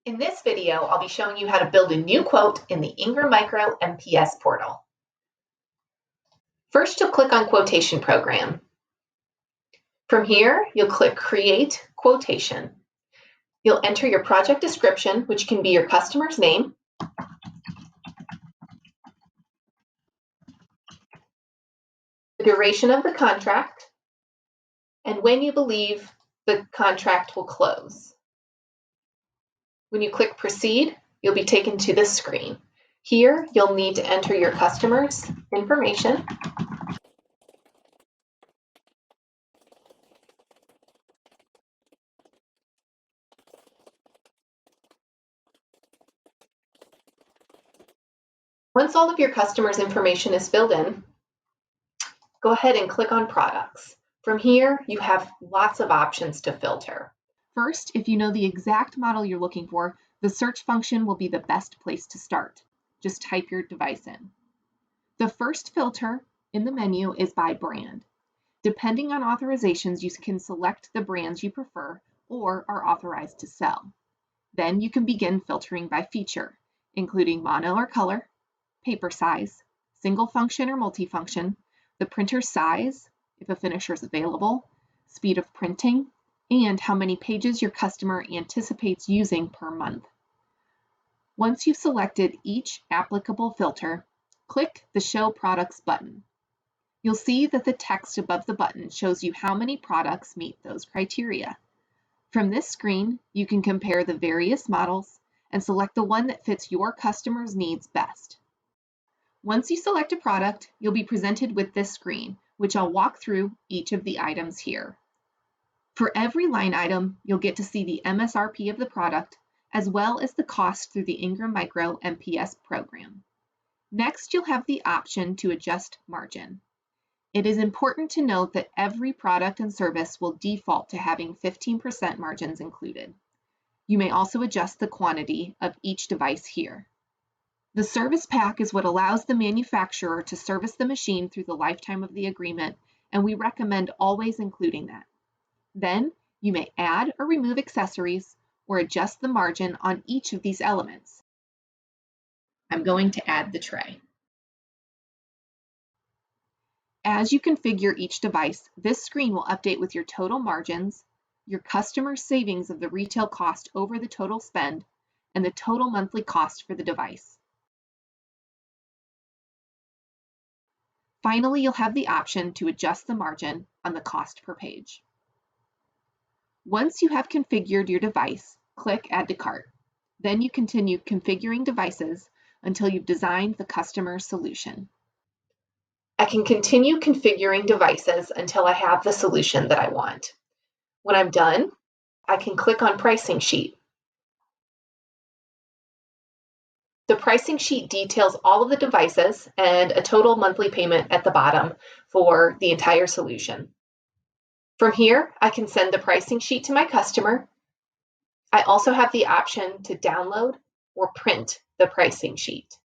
In this video, I'll be showing you how to build a new quote in the Ingram Micro MPS Portal. First, you'll click on Quotation Program. From here, you'll click Create Quotation. You'll enter your project description, which can be your customer's name, the duration of the contract, and when you believe the contract will close. When you click Proceed, you'll be taken to this screen. Here, you'll need to enter your customer's information, Once all of your customers' information is filled in, go ahead and click on Products. From here, you have lots of options to filter. First, if you know the exact model you're looking for, the search function will be the best place to start. Just type your device in. The first filter in the menu is by brand. Depending on authorizations, you can select the brands you prefer or are authorized to sell. Then you can begin filtering by feature, including mono or color, paper size, single function or multifunction, the printer size, if a finisher is available, speed of printing, and how many pages your customer anticipates using per month. Once you've selected each applicable filter, click the Show Products button. You'll see that the text above the button shows you how many products meet those criteria. From this screen, you can compare the various models and select the one that fits your customer's needs best. Once you select a product, you'll be presented with this screen, which I'll walk through each of the items here. For every line item, you'll get to see the MSRP of the product, as well as the cost through the Ingram Micro MPS program. Next, you'll have the option to adjust margin. It is important to note that every product and service will default to having 15% margins included. You may also adjust the quantity of each device here. The service pack is what allows the manufacturer to service the machine through the lifetime of the agreement, and we recommend always including that. Then, you may add or remove accessories or adjust the margin on each of these elements. I'm going to add the tray. As you configure each device, this screen will update with your total margins, your customer savings of the retail cost over the total spend, and the total monthly cost for the device. Finally, you'll have the option to adjust the margin on the cost per page. Once you have configured your device, click Add to Cart. Then you continue configuring devices until you've designed the customer solution. I can continue configuring devices until I have the solution that I want. When I'm done, I can click on Pricing Sheet. The pricing sheet details all of the devices and a total monthly payment at the bottom for the entire solution. From here, I can send the pricing sheet to my customer. I also have the option to download or print the pricing sheet.